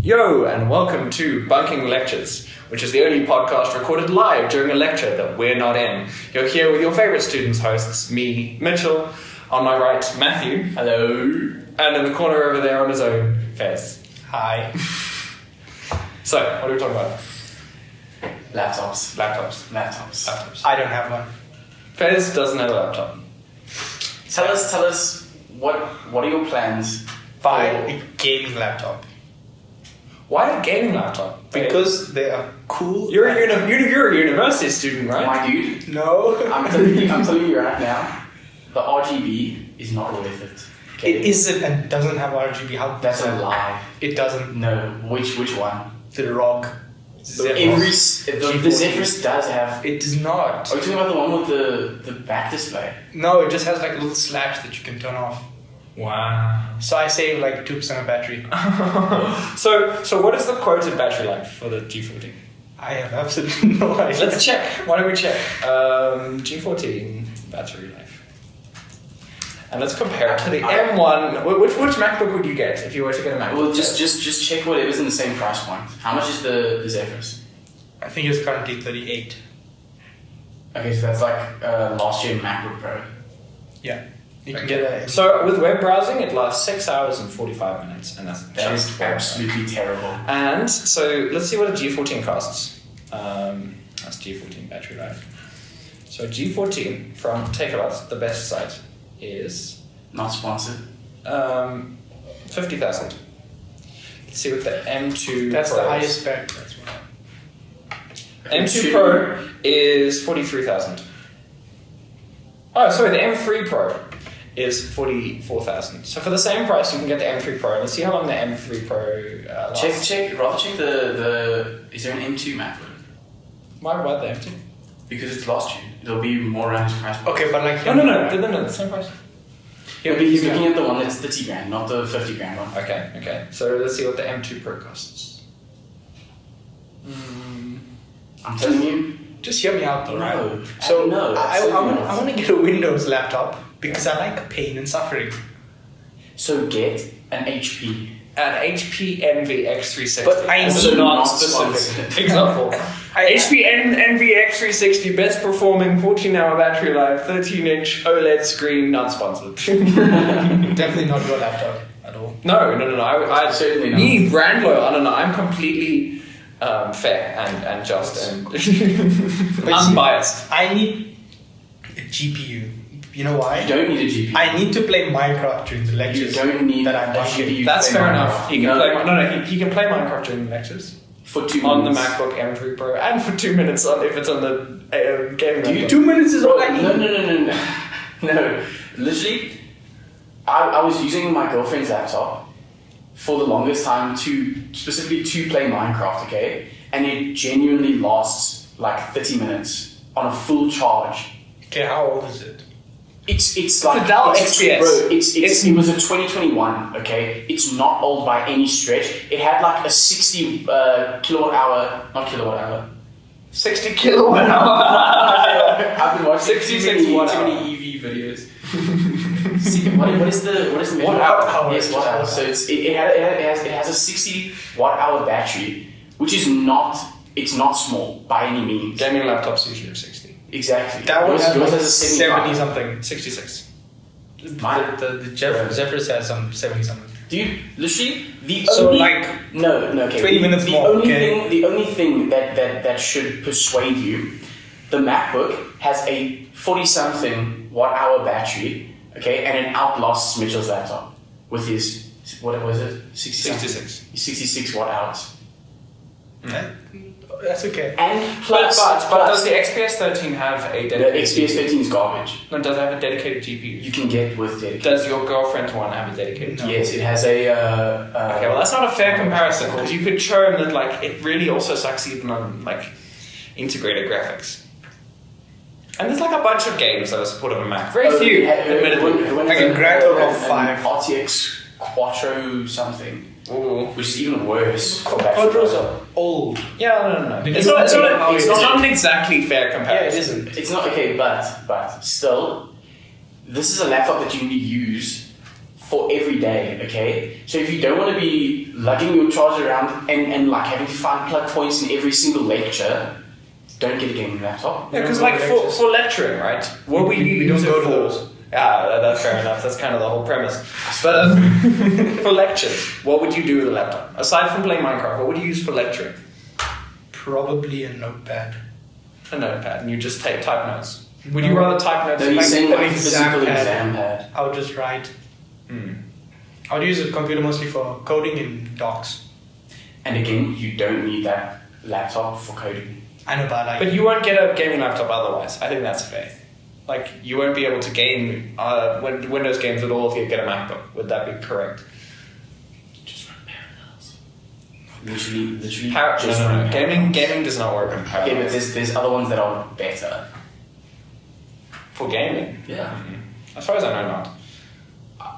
Yo, and welcome to Bunking Lectures, which is the only podcast recorded live during a lecture that we're not in. You're here with your favourite students' hosts, me, Mitchell, on my right, Matthew. Hello. And in the corner over there on his own, Fez. Hi. So, what are we talking about? Laptops. I don't have one. Fez doesn't have a laptop. Tell us what are your plans? Buy a gaming laptop. Why a gaming laptop? Because they are cool. You're a university student, right? My dude. No. I'm telling you right now, the RGB is not worth it. Okay? It isn't and doesn't have RGB. How? That's a lie. It doesn't. No. Which one? The ROG. The Zephyrus does have. It does not. Are you talking about the one with the back display? No, it just has like a little slash that you can turn off. Wow. So I save like 2% of battery. So what is the quoted battery life for the G14? I have absolutely no idea. Let's check. Why don't we check? G14 battery life. And let's compare it to the M1. Which MacBook would you get if you were to get a MacBook? Well, just check whatever's in the same price point. How much is the Zephyrus? I think it's currently 38. Okay, so that's like last year MacBook Pro. Yeah. You can get a... So with web browsing, it lasts 6 hours and 45 minutes, and that is absolutely terrible. And so let's see what a G14 costs. That's G14 battery life. So G14 from Takealot, the best site, is not sponsored. 50,000. Let's see what the M2. That's Pro the is. highest spec. That's what. M2 Pro is 43,000. Oh, sorry, the M3 Pro is 44,000. So for the same price, you can get the M3 Pro. Let's see how long the M3 Pro lasts. Check the. Is there an M2 MacBook? Why the M2? Because it's last year. It'll be more around his price. Okay, but like No, the same price. Yeah, but he's looking at the one that's 30 grand, not the 50 grand one. Okay. So let's see what the M2 Pro costs. I'm telling you. Just hear me out though, right? No. So No, I want to get a Windows laptop because I like pain and suffering. So get an HP. An HP Envy X360. But I as need a non-specific example. HP Envy X360, best performing, 14-hour battery life, 13-inch OLED screen, not sponsored. Definitely not your laptop at all. No. I certainly not. Me, brand loyal. I don't know. I'm completely fair and just and unbiased. I need a GPU. You know why? You don't need a GPU. I need to play Minecraft during the lectures. You don't need that I'm a watching. GPU. That's fair enough. He can No. He can play Minecraft during the lectures. For 2 minutes. On the MacBook M3 Pro and for 2 minutes if it's on the gaming laptop. 2 minutes is all I need. No. Literally, I was using my girlfriend's laptop for the longest time specifically to play Minecraft, okay? And it genuinely lasts like 30 minutes on a full charge. Okay, how old is it? It's like a Dell it's, XPS. Bro, it was a 2021. Okay, it's not old by any stretch. It had like a 60 kilowatt hour, not kilowatt hour. 60 kilowatt hour. I've been watching 66 too watt many EV videos. See, what is the measurement? Watt hour. Yes, watt hour. So it has a 60 watt hour battery, which is not small by any means. Gaming laptops usually are 60. Exactly. That one has yours like has a 70 something. 66. The Zephyrus has some 70 something. Dude, literally no, okay. 20 minutes more. The only thing that should persuade you, the MacBook has a 40 something watt hour battery, okay, and it outlasts Mitchell's laptop with his what was it? 66 watt hours. That's okay. And But does the XPS 13 have a the dedicated XPS 13 is garbage. No, does it have a dedicated GPU? You can get with dedicated. Does your girlfriend's one have a dedicated GPU? Yes, it has a. Okay, well that's not a fair comparison because you could show him that like it really also sucks even on like integrated graphics. And there's like a bunch of games that are supported on Mac. Very few, admittedly. Like a Grand Theft Auto 5. RTX Quattro something. Ooh. Which is even worse. Quadros are old. Yeah, no. It's not an exactly fair comparison. Yeah, it isn't. It's not okay, but still, this is a laptop that you need to use for every day, okay? So if you don't want to be lugging your charger around and like having to find plug points in every single lecture, don't get a gaming laptop. Yeah, because like for lecturing, right? What we use don't it go to for? those. Yeah, that's fair enough. That's kind of the whole premise. But for lectures, what would you do with a laptop? Aside from playing Minecraft, what would you use for lecturing? Probably a notepad. A notepad, and you just type notes. Would you rather type notes? No, you're saying an like a physical exam exam pad. I would just write. I would use a computer mostly for coding in docs. And again, you don't need that laptop for coding. I know, but But you won't get a gaming laptop otherwise. I think that's fair. Like, you won't be able to game Windows games at all if you get a MacBook. Would that be correct? Just run Parallels. Literally just No. run Parallels. Gaming does not work in Okay, but Parallels. there's other ones that are better. For gaming? Yeah. As far as I know, not.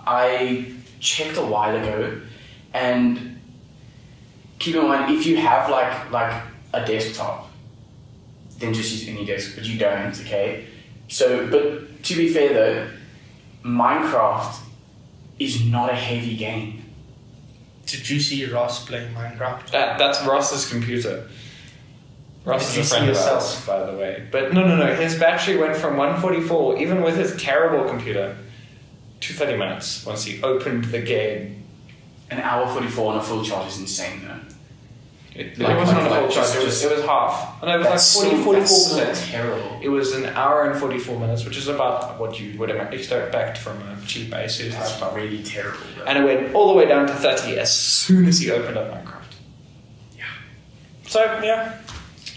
I checked a while ago, and keep in mind, if you have like a desktop, then just use any desk, but you don't, okay? So, but to be fair though, Minecraft is not a heavy game. Did you see Ross playing Minecraft? That's Ross's computer. Ross Did is you a friend see of ours, yourself? by the way. But no. His battery went from 144, even with his terrible computer, to 30 minutes once he opened the game. An hour 44 on a full charge is insane though. It Like- wasn't on a like full charge, just- it was half. And it was That's like 44%. so terrible. It was an hour and 44 minutes, which is about what you would expect from a cheap Asus That's laptop. really terrible. Though. And it went all the way down to 30 as soon as he opened up Minecraft. Yeah. So, yeah.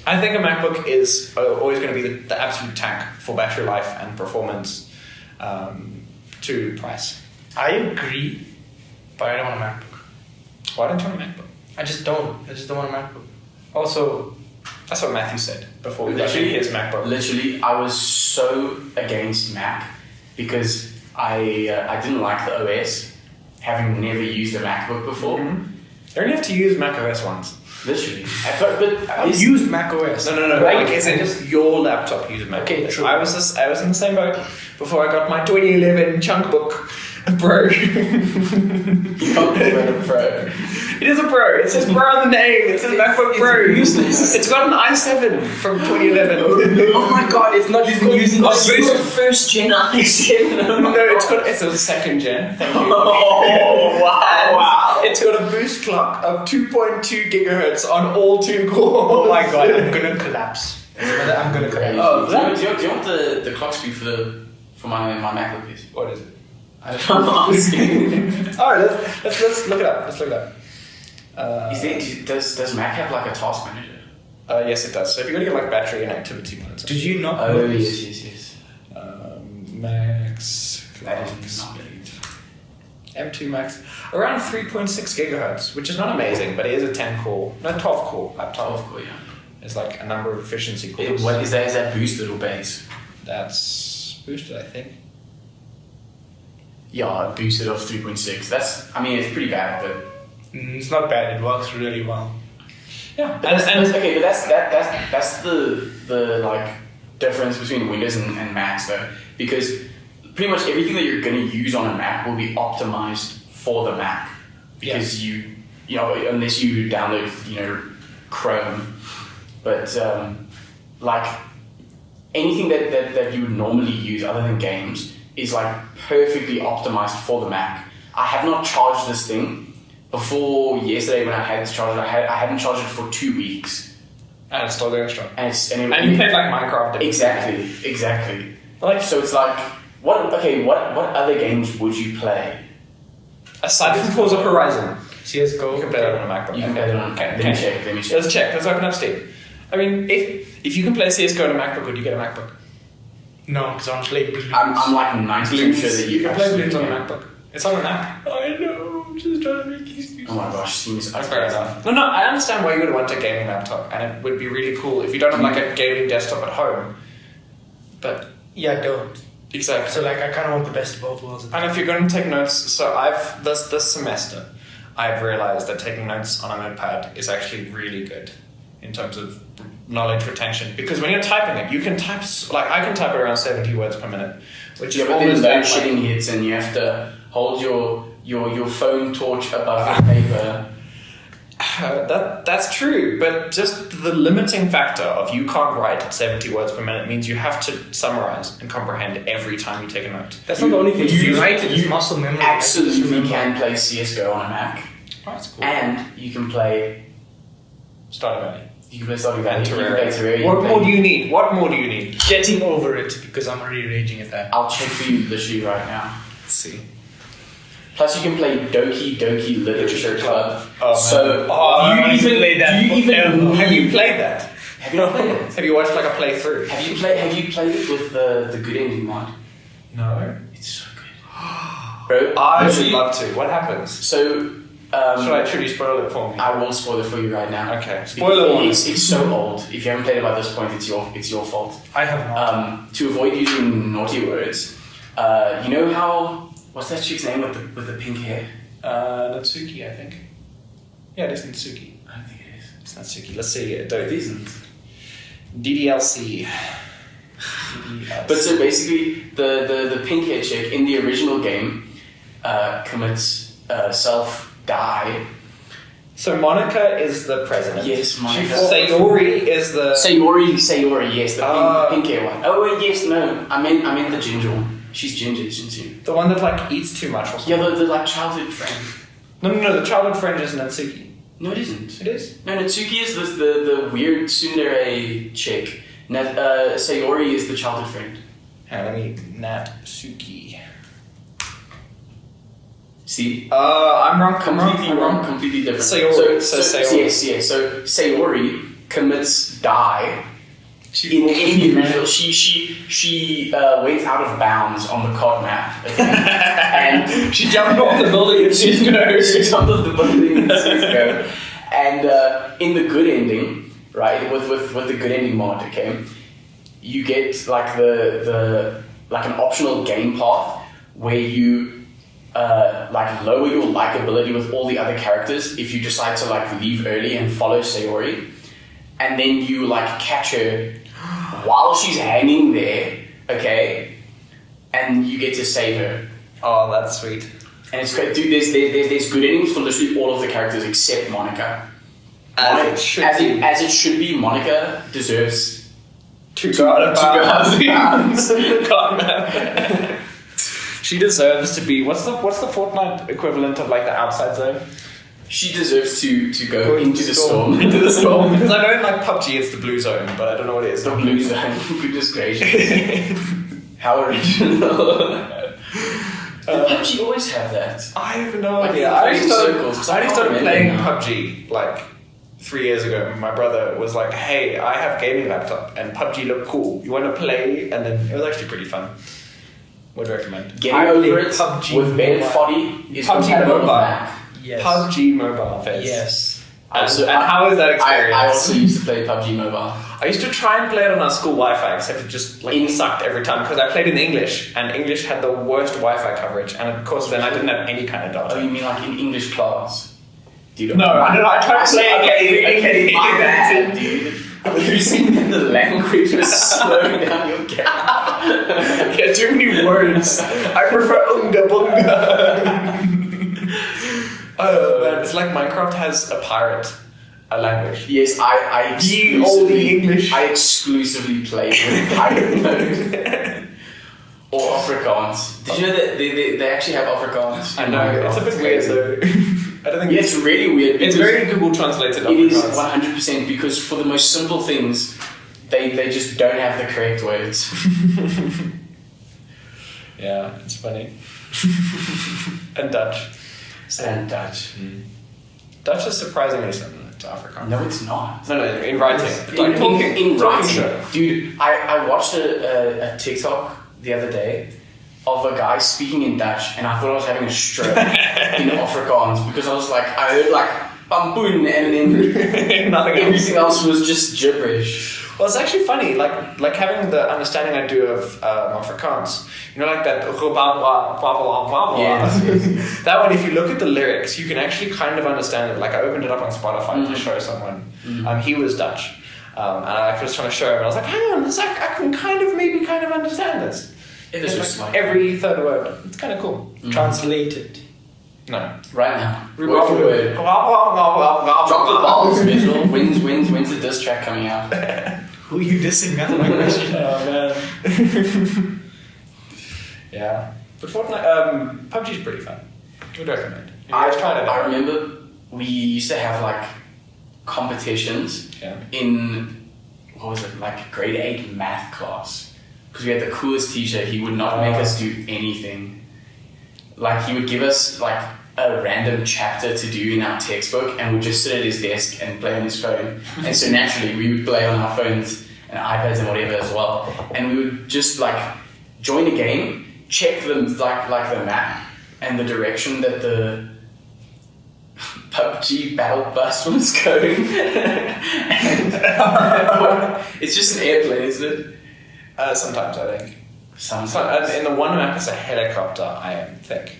I think a MacBook is always going to be the absolute tank for battery life and performance to price. I agree, but I don't want a MacBook. Why don't you want a MacBook? I just don't want a MacBook. Also, That's what Matthew said before we got his MacBook. Literally, I was so against Mac because I didn't like the OS, having never used a MacBook before. Mm-hmm. You only have to use macOS once. Literally. But I've used macOS. No. Right? Like, it's just your laptop using Mac. Okay, true. I was in the same boat before I got my 2011 chunk book Pro. You can't get a Pro. It is a Pro. It says Pro on the name. It says MacBook Pro. useless. It's got an i7 from 2011. Oh my god, it's not even using the boost. first gen i7. No, it's a second gen. Thank you. Oh, wow. And it's got a boost clock of 2.2 gigahertz on all 2 cores. Oh my god, I'm gonna collapse. I'm gonna collapse. Oh, do you want the clock speed for my MacBook PC? What is it? I don't know. Alright, let's look it up. Let's look it up. Does Mac have like a task manager? Yes, it does. So if you're going to get like battery and activity monitor. Did you not Oh, know this? yes. Max. That is not M2 Max. Around 3.6 gigahertz, which is not amazing, but it is a 10 core, no 12 core laptop. 12 core, yeah. It's like a number of efficiency cores. What is that? Is that boosted or base? That's boosted, I think. Yeah, boosted of 3.6. It's pretty bad, but It's not bad, it works really well. Yeah, that's the like difference between Windows and Macs though, because pretty much everything that you're going to use on a Mac will be optimized for the Mac, because you know unless you download Chrome, but like anything that you would normally use other than games is like perfectly optimized for the Mac. I have not charged this thing before yesterday when I had to charge it. I hadn't charged it for 2 weeks. and it's still going strong. And And you played like Minecraft. Exactly. Like, so it's like, what other games would you play? Aside from Forza Horizon, CSGO. you can play that on a MacBook. You can play it on. Okay. Let me check. Let's check. Let's open up Steam. I mean, if you can play CSGO on a MacBook, would you get a Macbook? No, because I'm playing Balloons. I'm like 90% sure that you can play Balloons on a can. MacBook. It's on a Mac. I know, I'm just trying to make excuses. Oh my gosh, seems Fair enough. No, I understand why you would want a gaming laptop, and it would be really cool if you don't have like a gaming desktop at home. But Yeah, I don't. exactly. So like, I kind of want the best of both worlds. And if you're going to take notes, so I've this semester, I've realized that taking notes on a notepad is actually really good in terms of knowledge retention, because when you're typing it, you can type I can type around 70 words per minute, which is but then almost load like shedding hits and you have to hold your phone torch above the paper. That's true, but just the limiting factor of you can't write at 70 words per minute means you have to summarize and comprehend every time you take a note. That's not the only thing. You write it, it's muscle memory. Absolutely can play CSGO on a Mac. Oh, that's cool. And you can play Stardew Valley. You can play Stardew Valley. And You can play Terraria. What more do you need? What more do you need? Getting over it, because I'm already raging at that. I'll check for you literally right now. Let's see. Plus, you can play Doki Doki Literature Club. Oh, man. So, I played that forever. Have you played that? Have you not played it? Have you watched like a playthrough? Have you played it with the good ending mod? No. It's so good. Bro, I would literally- love to. What happens? So, Should you spoil it for me? I will spoil it for you right now. Okay. Spoiler warning. It's so old. If you haven't played it by this point, it's your fault. I have not. To avoid using naughty words, you know how what's that chick's name with the pink hair? Natsuki, I think. Yeah, it is Natsuki. I don't think it is. It's Natsuki. Let's see. It isn't. DDLC. But so basically, the pink hair chick in the original game commits self-die. So Monica is the president. Yes, Monica. Sayori is the... Sayori, yes, the pink hair one. Oh, wait, yes, no. I meant the ginger one. She's ginger, isn't she? The one that like eats too much or something. Yeah, the like childhood friend. No, the childhood friend is Natsuki. No, it isn't. It is? No, Natsuki is the weird tsundere chick. Sayori is the childhood friend. Hang on, let me... Natsuki. See? I'm wrong. Completely wrong. Completely different. Sayori. So Sayori. yes. So Sayori commits die. She In the original, she went out of bounds on the COD map, okay? And She jumped off the building and she's gonna... she jumped off the building in CSGO. And in the good ending, right, with the good ending mod, okay, you get like the like an optional game path where you like lower your likability with all the other characters if you decide to like leave early and follow Sayori, and then you like catch her while she's hanging there, okay, and you get to save her. Oh, that's sweet. And it's great, dude. There's good endings for literally all of the characters except Monica. As it should be. Monica deserves To go out of bounds. God, man. She deserves to be... What's the Fortnite equivalent of like the outside zone? She deserves to go into the storm. Into the storm. Because I know in like PUBG it's the blue zone, but I don't know what it is. The blue zone. Goodness gracious. How original. Did PUBG always have that? I have no Like, idea. in I only crazy circles, started, 'cause I can't remember playing now. PUBG like 3 years ago. My brother was like, "Hey, I have a gaming laptop and PUBG looked cool. You want to play?" And then it was actually pretty fun. Would recommend. Getting I over played it PUBG with Ben Mobile. Foddy is PUBG compatible with Mobile. Mac. Yes. PUBG Mobile phase. Yes. And how is that experience? I also used to play PUBG Mobile. I used to try and play it on our school Wi-Fi, except it just like sucked every time because I played in English, and English had the worst Wi-Fi coverage, and of course then I didn't have any kind of Oh, data. you mean like in English class? Dude, No, I don't know. I tried to play Okay, my bad, dude. You seen the language was slowing down your gap. Yeah, too many words. I prefer unga bunga. Oh man, it's like Minecraft has a pirate, a language. Yes, I exclusively play with pirate mode. Or Afrikaans. Did you know that they actually have Afrikaans? I know, it's a bit weird though. I don't think Yeah, it's really weird. It's very Google translated It is Afrikaans. 100% because for the most simple things, they just don't have the correct words. Yeah, it's funny. And Dutch. And Dutch. Dutch is surprisingly similar to Afrikaans. No, it's not. No, in writing. Like In talking writing. show. Dude, I watched a TikTok the other day of a guy speaking in Dutch, and I thought I was having a stroke in Afrikaans because I was like, I heard like pampoen, and then Nothing else. everything else was just gibberish. Well, it's actually funny, like having the understanding I do of Afrikaans. You know, like that. Yes. That one, if you look at the lyrics, you can actually kind of understand it. Like I opened it up on Spotify to show someone. He was Dutch, and I was trying to show him. And I was like, hang on, I can kind of understand this. It is just like every third word. It's kind of cool. Translated. No. right now. Word for word. Drop the balls, Mitchell. When's the diss track coming out? Who are you dissing? That's my question. Oh man. Yeah. But Fortnite, PUBG's pretty fun. Would recommend. You guys tried it out? I remember we used to have like competitions in, what was it, like grade 8 math class. Because we had the coolest teacher, he would not make us do anything. Like he would give us like a random chapter to do in our textbook and we'd just sit at his desk and play on his phone. And so naturally we would play on our phones and iPads and whatever as well. And we would just like join a game, check the like the map and the direction that the PUBG battle bus was going. It's just an airplane, isn't it? Sometimes I think. Sometimes. In the one map it's a helicopter, I think.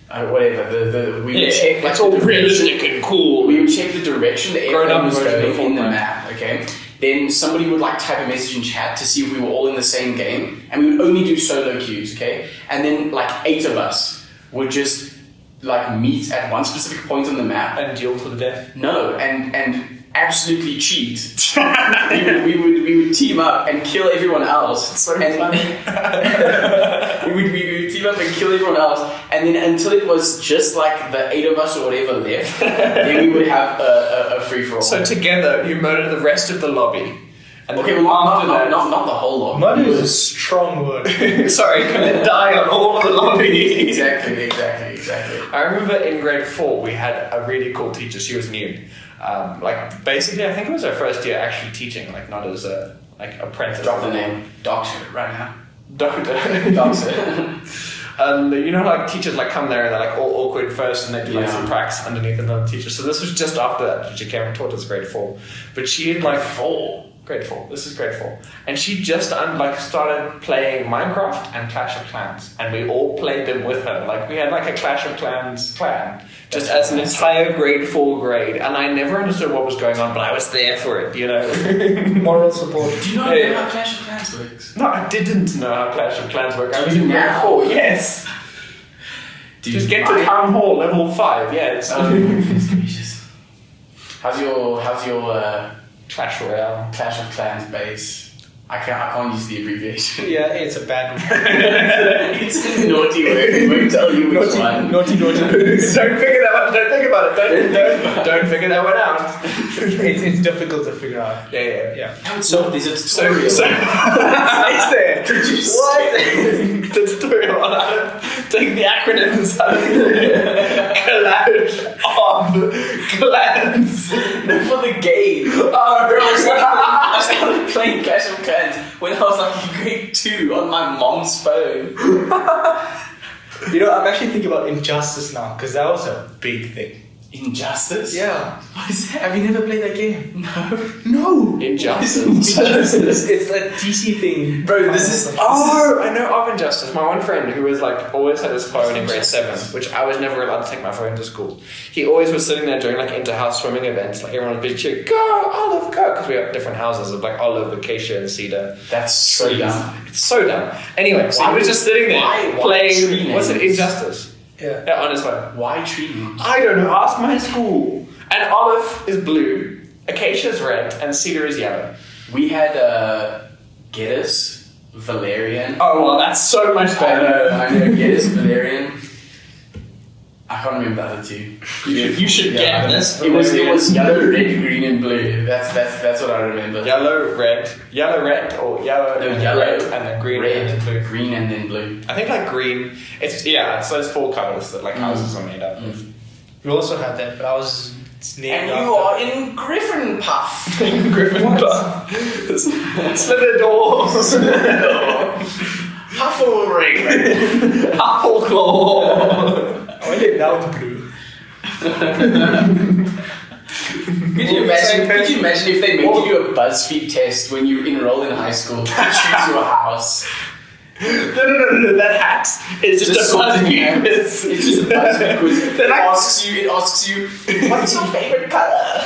Whatever. We would check. It's all realistic and cool. We would check the direction the airplane was going in the Fortnite. map. Okay. Then somebody would like type a message in chat to see if we were all in the same game, and we would only do solo queues. Okay. And then like 8 of us would just like meet at one specific point on the map And duel to the death. No, and absolutely cheat. we would team up and kill everyone else. So and funny. we would team up and kill everyone else, and then until it was just like the 8 of us or whatever left, then we would have a free for all. So together you murder the rest of the lobby. And okay, then well, after that, not the whole lot. Murder is a strong word. sorry, can then die on all of the lobby. Exactly. I remember in grade 4 we had a really cool teacher. She was new. Like basically, I think it was her first year actually teaching, like not as a like apprentice. Drop the name. Doctor right now. Doctor. Doctor. And you know, like teachers like come there and they're like all awkward first, and they do like Yeah. some practice underneath another teacher. So this was just after that teacher came and taught us grade 4. But she had like grade 4. This is grade 4, and she just started playing Minecraft and Clash of Clans, and we all played them with her. Like we had like a Clash of Clans clan, just as an entire grade 4 grade, and I never understood what was going on, but I was there for it, you know. Moral support. Do you not know how Clash of Clans works? No, I didn't know how Clash of Clans work. I was Do in you grade now? 4. Yes. Just get to Town Hall level 5. Yeah. It's Gracious. How's your Clash Royale. Clash of Clans base? I can't use the abbreviation. Yeah, it's a bad word. It's a naughty word. We won't tell you which one. Naughty. Don't figure that one. Don't think about it. Don't figure that one out. It's difficult to figure out. Yeah. No, it's not. There's a tutorial. Is there? Introduce. What? The tutorial on how to take the acronyms out of Clash of Clans. No, for the game. Oh, I started playing Clash of Clans when I was like in grade 2 on my mom's phone. You know, I'm actually thinking about Injustice now, because that was a big thing. Injustice? Yeah. What is that? Have you never played that game? No. Injustice. It's a DC thing. Bro, this is... Oh, I know of Injustice. My one friend who was like always had his phone in grade 7, which I was never allowed to take my phone to school. He always was sitting there during like inter-house swimming events. Like everyone would be cheering, "Go, Olive, go!" Because we have different houses of like Olive, Acacia, and Cedar. That's so trees. dumb. It's so dumb. Anyway, so Why he was just sitting there why playing. tree What's it? names? Injustice. Yeah. On his phone. Why tree names? I don't know. Ask my school. And Olive is blue, Acacia is red, and Cedar is yellow. We had Geddes, Valerian. Oh well, that's so much better. I know Geddes, Valerian. I can't remember the other two. You should Yeah, get this. It was yellow, red, green, and blue. That's what I remember. Yellow, red, or yellow, No, and yellow, red, and then green, and then blue. red, green, and then blue. I think like green. It's those 4 colors that like houses are made up of. We also had that, but it's named And you are in Griffin Puff. Griffin Puff. Slither door. Huffle Ring. Apple claw. I did now with blue. Could you imagine if they made you a BuzzFeed test when you enroll in high school to choose your house? No, that hat is just a BuzzFeed quiz. It's just a BuzzFeed quiz. Then It asks you, what's your favorite color?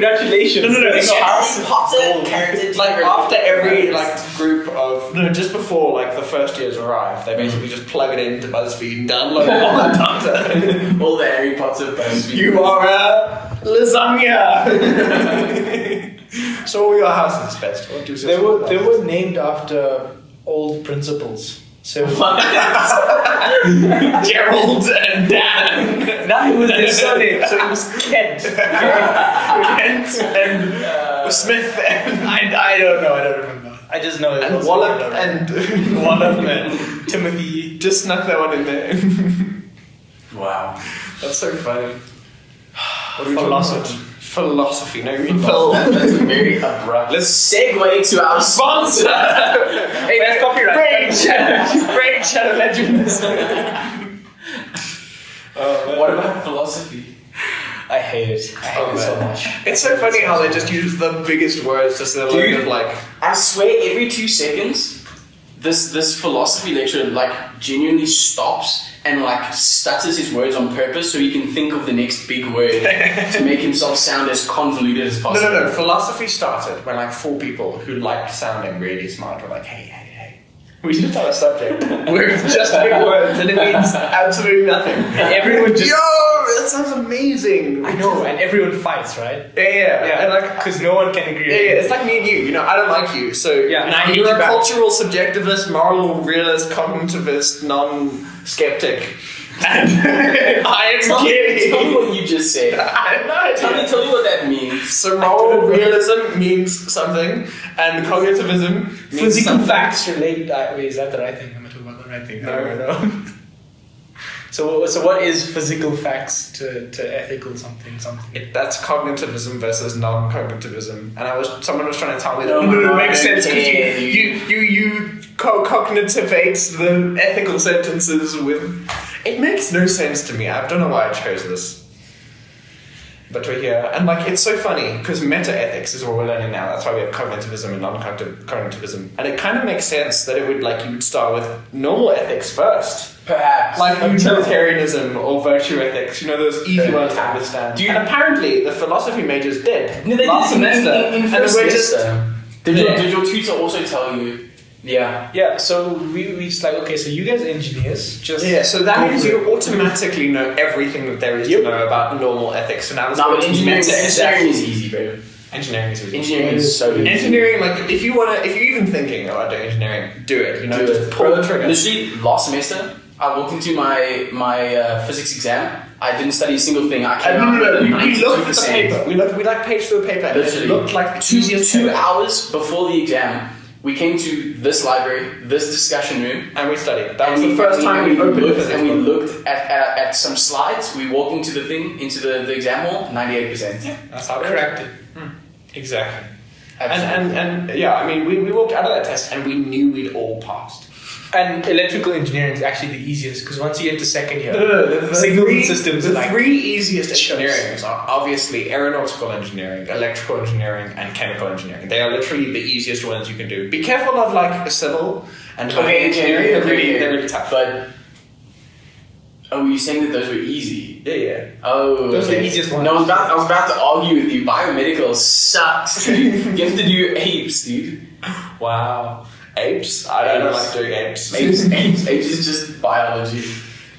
Congratulations. No. It's It's Harry Potter character. like after every group of just before the first years arrive, they basically just plug it into BuzzFeed and download all the data. All the Harry Potter BuzzFeed. You are a lasagna. So what were your houses, Fest? What do you They were named after old principals. So Gerald and Dan. no, it was their surname, so it was Kent. Kent and Smith and I don't know. I don't remember. I just know it was Wallop and Wallop and Timothy. just snuck that one in there. Wow. That's so funny. What are we Philosophy. talking about? Philosophy. No, you mean That's a very abrupt. Let's Segue to our sponsor. Hey, that's copyright. Raid Shadow Legends. What about philosophy? I hate it. I hate it so much. It's so funny how they just use the biggest words just to Dude. of I swear, every 2 seconds, this philosophy lecturer genuinely stops and stutters his words on purpose so he can think of the next big word to make himself sound as convoluted as possible. No. Philosophy started when 4 people who liked sounding really smart were like, hey. We should have a subject. We're just big words and it means absolutely nothing. And everyone just. Yo, that sounds amazing. I know, and everyone fights, right? Yeah. And Because no one can agree. yeah, it's like me and you. I don't like you, so Yeah, and I hate you're you a back. cultural subjectivist, moral realist, cognitivist, non-skeptic, and I am Tell me kidding. what you just said. I have no idea. Tell me what that means. So moral realism means something, and cognitivism means Physical something. facts relate. Wait, is that the right thing? Am I talking about the right thing? No. So what is physical facts to ethical something? That's cognitivism versus non-cognitivism, and someone was trying to tell me that Oh it my makes sense because God. you cognitivate the ethical sentences with. It makes no sense to me. I don't know why I chose this. But we're here, and it's so funny because meta-ethics is what we're learning now. That's why we have cognitivism and non-cognitivism, and it kind of makes sense that it would you would start with normal ethics first, Perhaps. utilitarianism or virtue ethics. Those easy ones to understand. And apparently, the philosophy majors did No, they last did semester, in and first we're just. semester. Did your tutor also tell you? Yeah. Yeah. So we just okay. So you guys engineers just So that go means for you it. automatically know everything that there is to know about normal ethics. So now let's No, go but to engineering meta-ethics. is easy, bro. Engineering is easy. Engineering is so easy. Engineering, if you're even thinking about doing engineering, do it. Do just it. pull the trigger. Literally, last semester, I walked into my physics exam. I didn't study a single thing. I came out with We looked at the 92%. paper. We page through the paper, and it Literally. looked like the two easiest paper. hours before the exam. We came to this library, this discussion room, And we studied. That was and the first time we opened the looked, physics and we book. looked at some slides. We walked into the exam hall, 98%. That's how it Correct it. Exactly. Absolutely. And yeah, I mean, we walked out of that test and we knew we'd all passed. And electrical engineering is actually the easiest because once you get to second year, The signals three- and systems The are three easiest Choice. engineerings are obviously aeronautical engineering, electrical engineering, and chemical engineering. They are literally the easiest ones you can do. Be careful of civil and engineering. They're really tough. But oh, were you saying that those were easy? Yeah. Oh, Those are the okay. easiest ones. No, I was about to argue with you. Biomedical sucks. Dude. You have to do apes, dude. Wow. Apes? I don't like doing apes. Apes is just biology.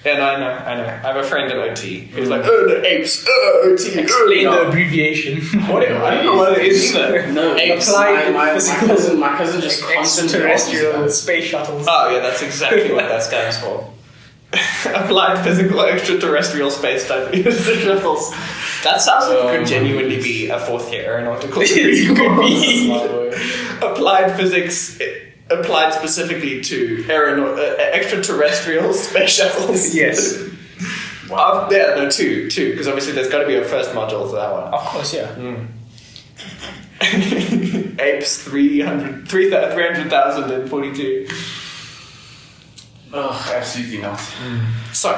And I know. I have a friend at OT who's like, oh, the apes, OT, explain no. the abbreviation. What? I don't know what it is either. No, Apes. applied My physical- my cousin just constantly Extraterrestrial space shuttles. Oh, yeah, that's exactly what that stands for. Applied Physical Extraterrestrial Space Shuttles. That sounds like it could genuinely be a fourth year aeronautical degree. It could be. Applied physics, applied specifically to extraterrestrial space shuttles. Yes. Wow. Yeah, no, two, because obviously there's got to be a first module to that one. Of course, yeah. Apes 300,042. Oh, absolutely not. So,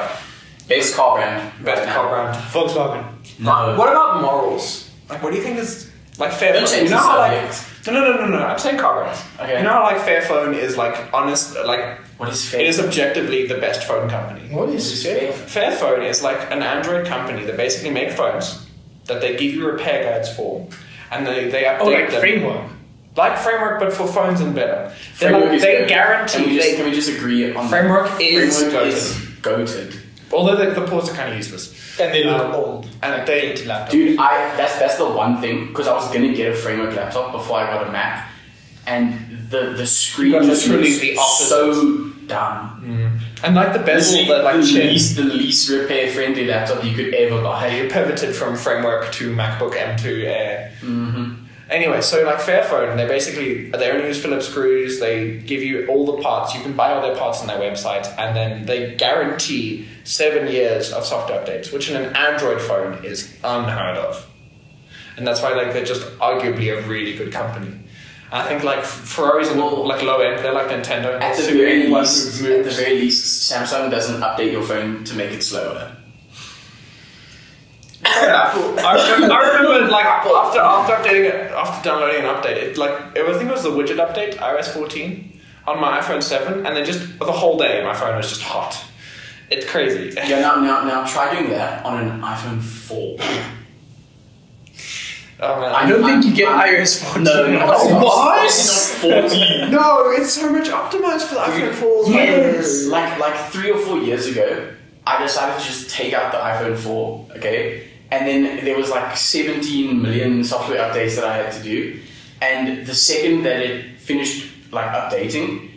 Best car brand. best car brand. Volkswagen. No. What about morals? What do you think is fair Don't phone? change You know the how subject. no. I'm saying car brands. Okay. You know how fair phone is honest, What is fair? it is objectively the best phone company. What is it? Fairphone is an Android company that basically make phones, that they give you repair guides for, and they update like them. framework. Like Framework, but for phones and better. Framework is They good. guarantee. Can we just agree on Framework that? is Framework goated. is goated. Although the ports are kind of useless. And they look old. And Like they- dated laptop. Dude, that's the one thing, because I was gonna get a Framework laptop before I got a Mac, and the screen You got just literally looks the opposite. so dumb. And like the bezel, Literally the like chin. the least repair friendly laptop you could ever buy. You pivoted from Framework to MacBook M2 Air. Mm-hmm. Anyway, so like Fairphone, they only use Phillips screws. They give you all the parts. You can buy all their parts on their website, and then they guarantee 7 years of software updates, which in an Android phone is unheard of. And that's why like they're just arguably a really good company. And I think like Ferraris are like low end. They're like Nintendo. At the So very anyone least, who at the moves- very least, Samsung doesn't update your phone to make it slower. I remember like after updating it, after downloading an update, I think it was the widget update, iOS 14, on my iPhone 7, and then just the whole day my phone was just hot. It's crazy. Yeah, now try doing that on an iPhone 4. Oh man. I don't think you get iOS 14. No, What? It's not 14. No, it's so much optimized for the iPhone 4. Yes. Like 3 or 4 years ago, I decided to just take out the iPhone 4, okay? And then there was like 17 million software updates that I had to do. And the second that it finished like updating,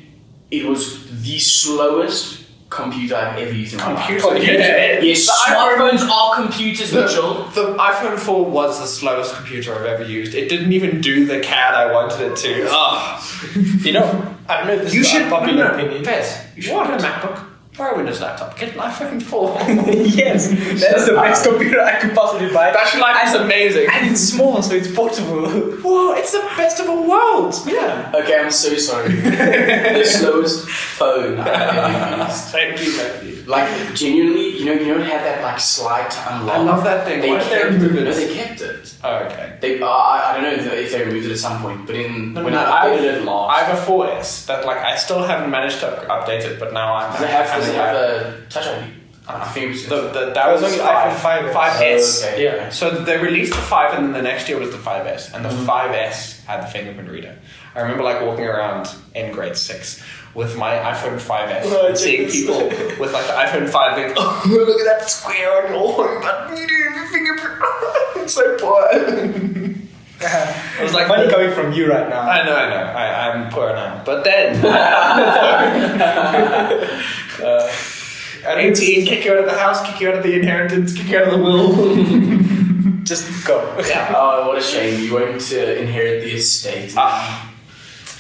it was the slowest computer I've ever used in my life. Yeah. Yes, The iPhones are computers, Mitchell. The iPhone 4 was the slowest computer I've ever used. It didn't even do the CAD I wanted it to. Ugh. You know, I know this You is should, a popular opinion. Fez, you should get a MacBook or a Windows laptop. Get an iPhone 4. Yes, that is the best computer I could possibly buy. Battery life is amazing. And it's small, so it's portable. Whoa, it's the best of all worlds. Yeah. Okay, I'm so sorry. The slowest phone I've ever used. Thank you, Matthew. Like genuinely, you know, it had that like slide to unlock. I love that thing. They Why did they kept remove it. No, it? they kept it. Oh, okay. They, I don't know if they removed it at some point, but when I updated it I last, have a 4S that like I still haven't managed to update it, but now I'm. does it have a Touch ID? I think it's that was only five, iPhone 5S. 5S. Okay. Yeah. So they released the 5 and then the next year was the 5S. And the 5S had the fingerprint reader. I remember like walking around in grade 6 with my iPhone 5S and seeing people with like the iPhone 5 going, oh, look at that square on your home button, you do have a fingerprint. I'm so poor. It was like money coming from you right now. I know. I'm poor now. But then, 18, kick you out of the house, kick you out of the inheritance, kick you out of the will. Just go. Yeah. Oh, what a shame! You won't inherit the estate.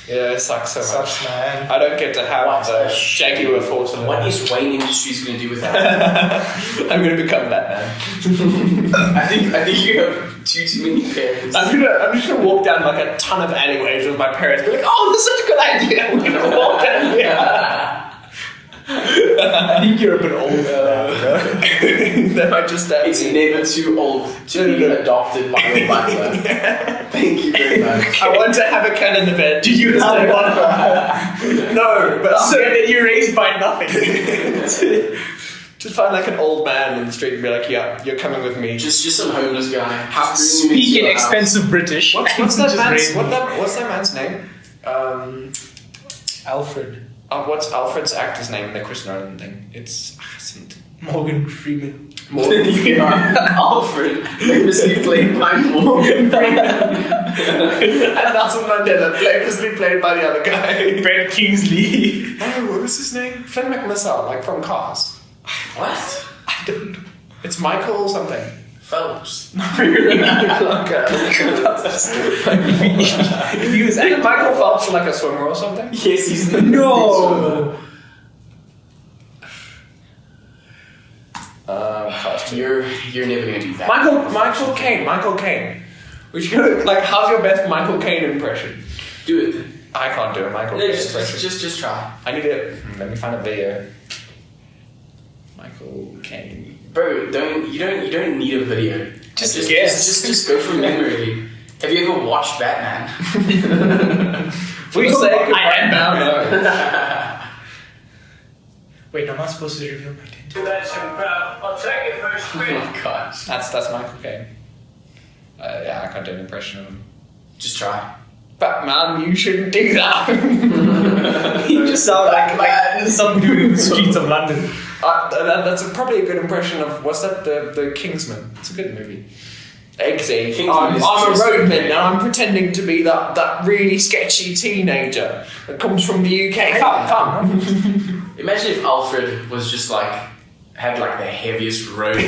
Yeah, it sucks so much. Sucks, man. I don't get to have What the a shame. Jaguar Force. What is Wayne Industries going to do with that? I'm going to become Batman. I think you have too many parents. I'm just gonna walk down like a ton of alleyways with my parents. Be like, oh, this is such a good idea. We're gonna walk down here. I think you're a bit old for that, bro. Then I just It's never too old to be adopted by your butler. Thank you very much. I want to have a canon event. Do you Have a understand? butler. No, but So that you're raised by nothing. just find like an old man in the street and be like, yeah, you're coming with me. Just some homeless guy. Just bring him into Speak in your house. expensive British. What's that Just man's? raise me. What's that man's name? Alfred. What's Alfred's actor's name in the Chris Nolan thing? It's Morgan Freeman. Alfred, famously played by Morgan Freeman. and Nelson Mandela, famously played by the other guy. Ben Kingsley. No, what was his name? Flynn McMissile, like from Cars. What? I don't know. It's Michael something. Phelps. If he was Isn't Michael Phelps like a swimmer or something? Yes, he's the No. You're never gonna do that. Michael Caine. We should go like, how's your best Michael Caine impression? Do it. I can't do a Michael No, Caine just impression. try. I need it. Let me find a video. Michael Caine. Bro, you don't need a video. Just guess. Just go from memory. Have you ever watched Batman? We say I goodbye am now. No. Wait, I'm not supposed to reveal my identity. I'll take your first Oh my gosh. That's Michael Caine. Yeah, I can't do an impression of him. Just try. Batman, you shouldn't do that. You just sound like some dude in the streets of London. That's probably a good impression of, what's that, the Kingsman. It's a good movie. Eggsy. I'm a roadman and I'm pretending to be that really sketchy teenager that comes from the UK. Fun. Imagine if Alfred was just like, had like the heaviest road. Oi,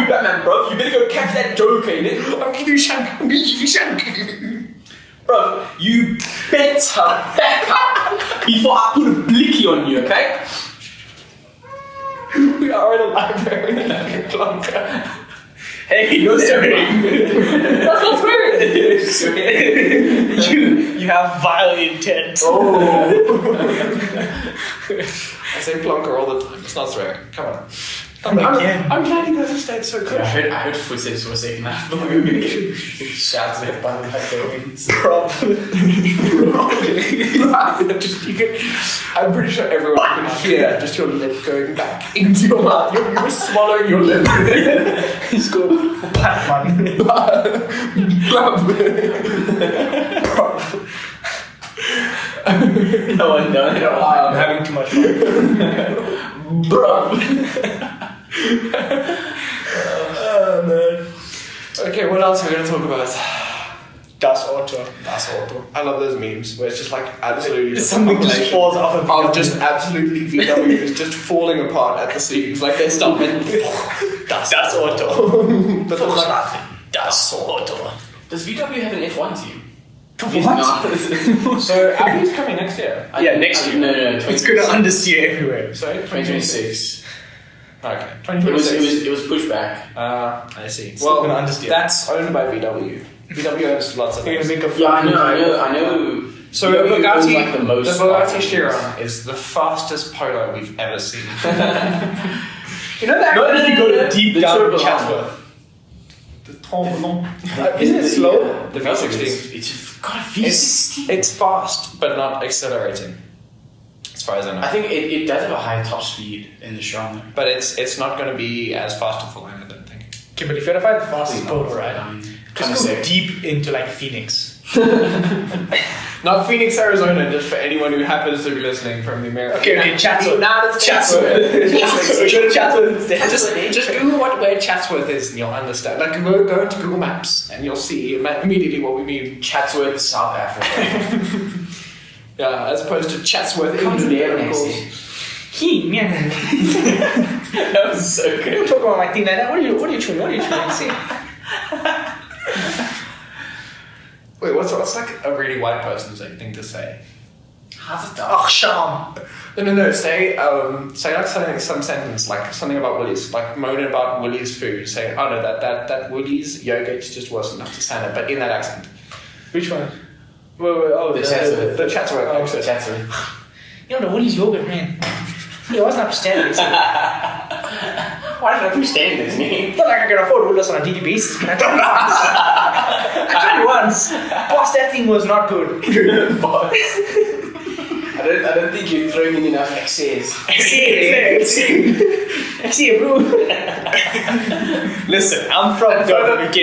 Batman, bro. You better go catch that Joker, innit? I'll give you a shank. Bro, you better back up before I put a blicky on you, okay? We are in a library in Lanka. Hey, you're swearing. That's not swearing. You have vile intent. Oh. I say plonker all the time. It's not swearing. Come on. I'm glad you guys have stayed so close. I heard footsteps for a second. I thought we were going to get shouts at by the Hungarians. I'm pretty sure everyone can hear just your lip going back into your mouth. You were swallowing your lip. He's called Batman. No one knows. I'm having too much fun. Bruv. Oh man. Okay, what else are we going to talk about? Das Auto. I love those memes where it's just like absolutely Something just falls off of of just absolutely VWs just falling apart at the seams, like they're stopping. Das Auto. But they're like, Das Auto. Does VW have an F1 team? What? so Audi's coming next year. Yeah, next year. No. It's going to understeer everywhere. Sorry, 2026. Okay, It 2026. was pushed back. I see. Still Well, gonna understeer. that's owned by VW. VW owns lots of You're going to things. make a Yeah, I know. So VW owns, Bugatti, like, the most Bugatti cars. Chiron is the fastest polo we've ever seen. You know that? Not if you go to deep The down turbo Chatsworth. Isn't it slow? The V16. V16. It's got a V16. It's fast, but not accelerating. As far as I know. I think it does have a higher top speed in the Chiron though. But it's not going to be as fast a full line, I don't think. Okay, but if you're to find the fastest polo, right? Kind of Just go sick. deep into like Phoenix. Not Phoenix, Arizona, just for anyone who happens to be listening from the American. Okay, Chatsworth. Chatsworth. Go to Chatsworth instead. Just Google where Chatsworth is and you'll understand. Like, go into Google Maps and you'll see immediately what we mean. Chatsworth, South Africa. Yeah, as opposed to Chatsworth, Come to England, there of next course. year. That was so good. Don't talk about my thing like that. What are you trying to say? Wait, what's like a really white person's thing to say? How's it done? Oh, Sham. No. Say like some sentence like something about Woolies, like moaning about Woolies food. Say, oh no, that Woolies yogurt just wasn't up to standard, but in that accent. Which one? Wait, oh, The Chatsworth. The Chatsworth accent. Chatsworth. You know, the Woolies yogurt, man. It wasn't upstanding. Why did I understand this name? Not like I can afford Woolies on a daily basis, man. I told you once. Boss, that thing was not good. I don't think you're throwing in enough excess. Excess, bro. Listen, I'm from Further UK.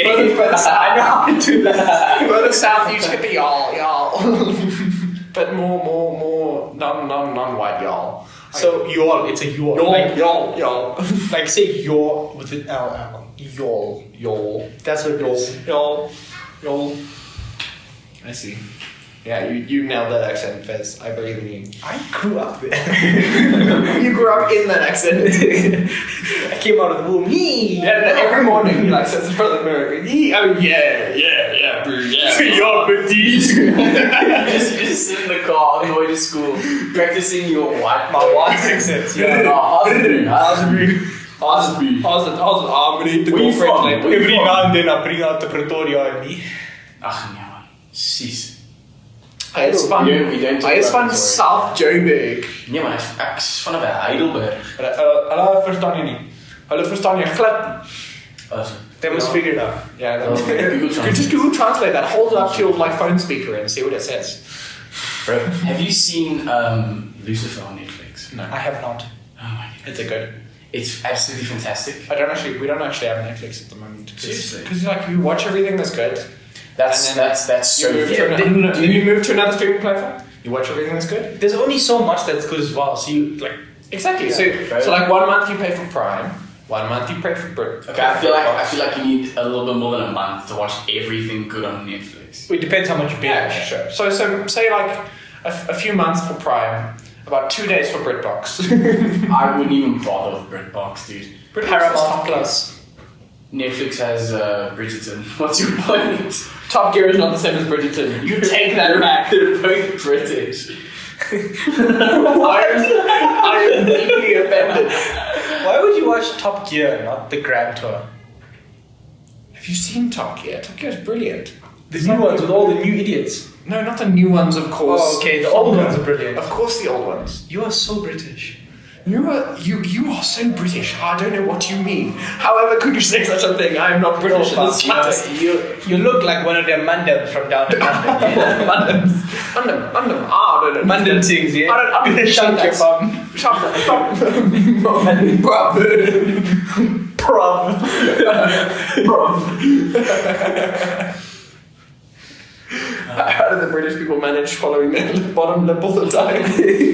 south. I know how to do that. Further south, you just get the y'all. But more non-white y'all. So y'all, it's a y'all. Y'all. Like say y'all with an L. Y'all. That's what Y'all. I see. Yeah, you nailed that accent, Fez. I believe in you. I grew up there. You grew up in that accent. I came out of the womb. Every morning he like says in front of the mirror, oh yeah, bro, yeah. Y'all with these. just sit in the car on the way to school, practicing your white. My white accents. Yeah. How's it? I'm gonna eat the Where you girlfriend from? like Every now and then I bring out the Pretoria in me. Ach nee man, sis. It's fun. We don't talk It's about fun Pretoria. South Joburg. Nee man, ek is van Heidelberg. Hulle verstaan jy nie. Hulle verstaan jy glad. They must figure it out. Yeah, that Oh, was Google Translate. just Google Translate that. Hold it up to your phone speaker and see what it says. Bro, have you seen Lucifer on Netflix? No, I have not. Oh my god. it's a good. It's absolutely fantastic. We don't actually have Netflix at the moment. Seriously? Because like you watch everything that's good. That's so. Then you move to another streaming platform. You watch everything that's good. There's only so much that's good as well. So you like Exactly. Yeah, So like 1 month you pay for Prime, 1 month you pay for Brit. Okay, I feel like you need a little bit more than a month to watch everything good on Netflix. it depends how much you pay. Yeah, sure. So say like a few months for Prime, about 2 days for BritBox. I wouldn't even bother with BritBox, dude. Paramount Plus. Netflix has Bridgerton. What's your point? Top Gear is not the same as Bridgerton. You take that back. They're both British. I am deeply offended. Why would you watch Top Gear, not the Grand Tour? Have you seen Top Gear? Top Gear is brilliant. The new ones with all the new idiots. No, not the new ones, of course. Oh, okay, the old ones are brilliant. Of course, the old ones. You are so British. You are so British. I don't know what you mean. However, could you say such a thing? I am not British in the slightest. You look like one of them Mandams from down in London. Mandem. Ah, no. Mandem things, yeah. I'm gonna shut your bum. Bruv. How do the British people manage swallowing their bottom lip all the time?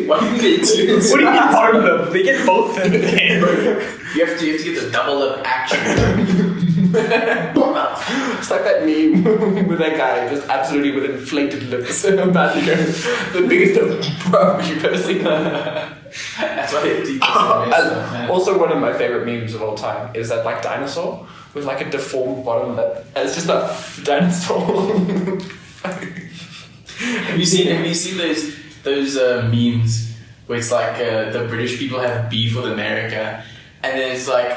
What do you mean? What do you mean bottom lip? They get both in there. You have to get the double lip action. It's like that meme with that guy just absolutely with inflated lips and badly going, the biggest of bruv you've ever seen. That's why they do Also, one of my favorite memes of all time is that like dinosaur with like a deformed bottom lip. And it's just a dinosaur. Have you seen those memes where it's like the British people have beef with America, and then it's like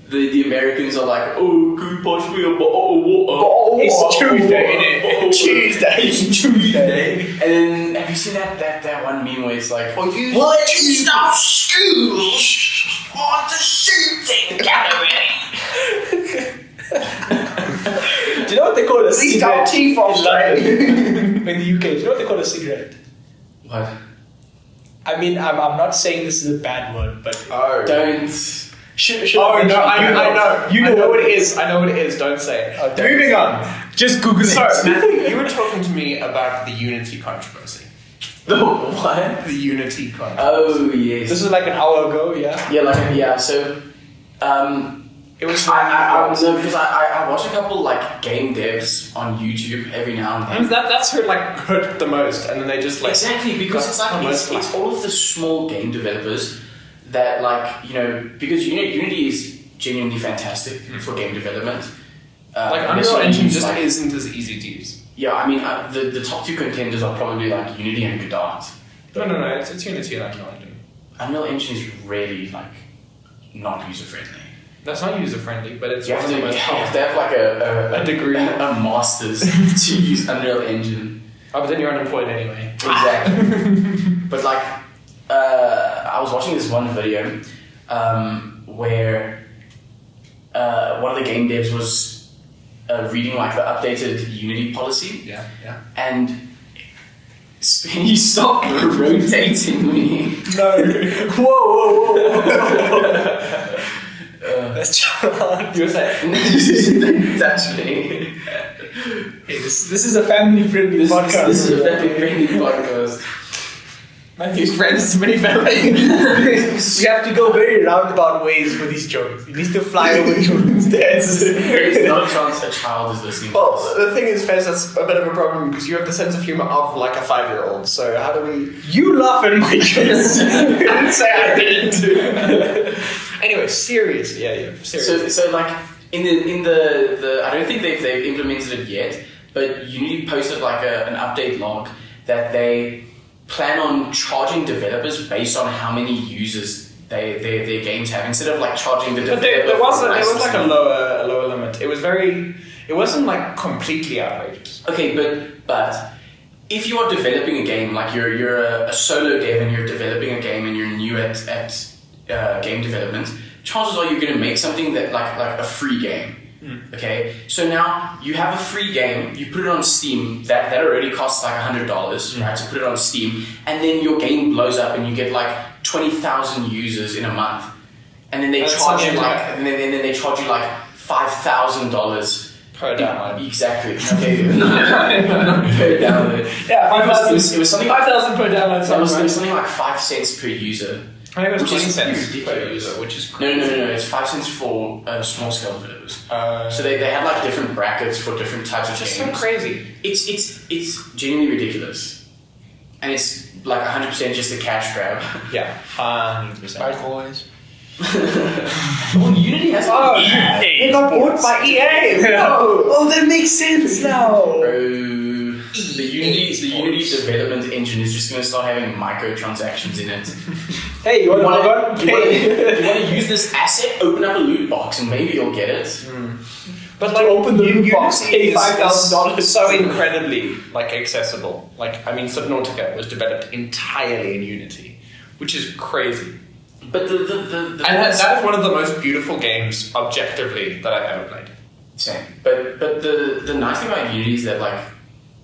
the Americans are like, oh, could you pass me a bottle of water? It's Tuesday, innit? It's Tuesday. And then have you seen that one meme where it's like, oh, you stop school on the shooting gallery. Do you know what they call a cigarette teeth off, in London? In the UK? Do you know what they call a cigarette? what? I mean, I'm not saying this is a bad word, but Don't. Oh no, I know. You know what it is. I know what it is. Don't say it. Okay. Moving on. Just Google it. So, Matthew, you were talking to me about the Unity controversy. The what? The Unity controversy. Oh yes. This is like an hour ago, yeah? Yeah. So, It was I no, because I watch a couple like game devs on YouTube every now and then. that's who like hurt the most, and then they just like Exactly, because it's like it's all of the small game developers that like because Unity is genuinely fantastic for game development. like Unreal Engine just isn't as easy to use. Yeah, I mean the top two contenders are probably like Unity and Godot. No, it's Unity and Unreal Engine. Unreal Engine is really like not user friendly. That's not user friendly, but it's You one have of the to most have like a degree, a master's to use Unreal Engine. Oh, but then you're unemployed anyway. Exactly. But like, I was watching this one video where one of the game devs was reading like the updated Unity policy. Yeah. And he stopped rotating me. No. Whoa. That's John. You were saying? It's actually. Hey, this is a family-friendly podcast. This is a family-friendly podcast. Matthew's friends, many family. We have to go very roundabout ways for these jokes. You need to fly over children's deaths. There's no chance a child is listening to Well, this. the thing is, Fez, that's a bit of a problem because you have the sense of humor of like a 5-year-old. So how do we? You laugh at my jokes. I didn't say I didn't. Anyway, seriously, yeah, seriously. So like in the I don't think they've implemented it yet, but Unity posted like an update log that they plan on charging developers based on how many users their games have, instead of like charging the developer. But there was like a lower limit. It wasn't like completely outrageous. Okay, but if you are developing a game, like you're a solo dev and you're developing a game and you're new at game development, chances are you're going to make something that like a free game. Okay, so now you have a free game, you put it on Steam, that already costs like $100, right, to put it on Steam, and then your game blows up and you get like 20,000 users in a month, and then they And charge you something like, like- and then they charge you like $5,000 per download. Exactly. Okay. No, not per download. Yeah, It was something like 5,000 per download. it was something like 5 cents per user. I think it was Which 20 is cents per ridiculous. user, which is No, crazy. it's 5 cents for small scale developers. So So they had like different brackets for different types of just games. so crazy. It's genuinely ridiculous, and it's like 100% just a cash grab. Yeah, 100%. Like always. Well, Unity has They got bought by EA. Oh, that makes sense now. The Unity development engine is just going to start having microtransactions in it. Hey, you want to You want to use this asset? Open up a loot box and maybe you'll get it. But like open the loot box, Unity pay is $5,000. so incredibly like accessible. Like I mean, Subnautica was developed entirely in Unity, which is crazy. But the And that is one of the most beautiful games, objectively, that I've ever played. same. But the nice thing about Unity is that like,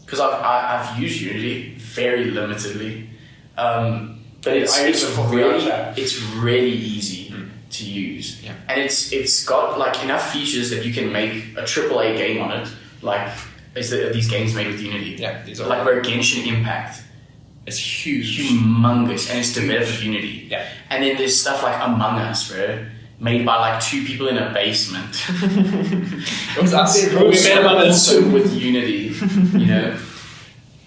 because I've used Unity very limitedly, but I use it for VR chat. it's really easy to use, Yeah. and it's got like enough features that you can make a AAA game on it. Like these games made with Unity, Yeah, these are like where Genshin Impact. It's huge. Humongous, and it's developed with Unity. Yeah. And then there's stuff like Among Us, bro, made by like 2 people in a basement. It was us. We made Among Us. Also with Unity, you know.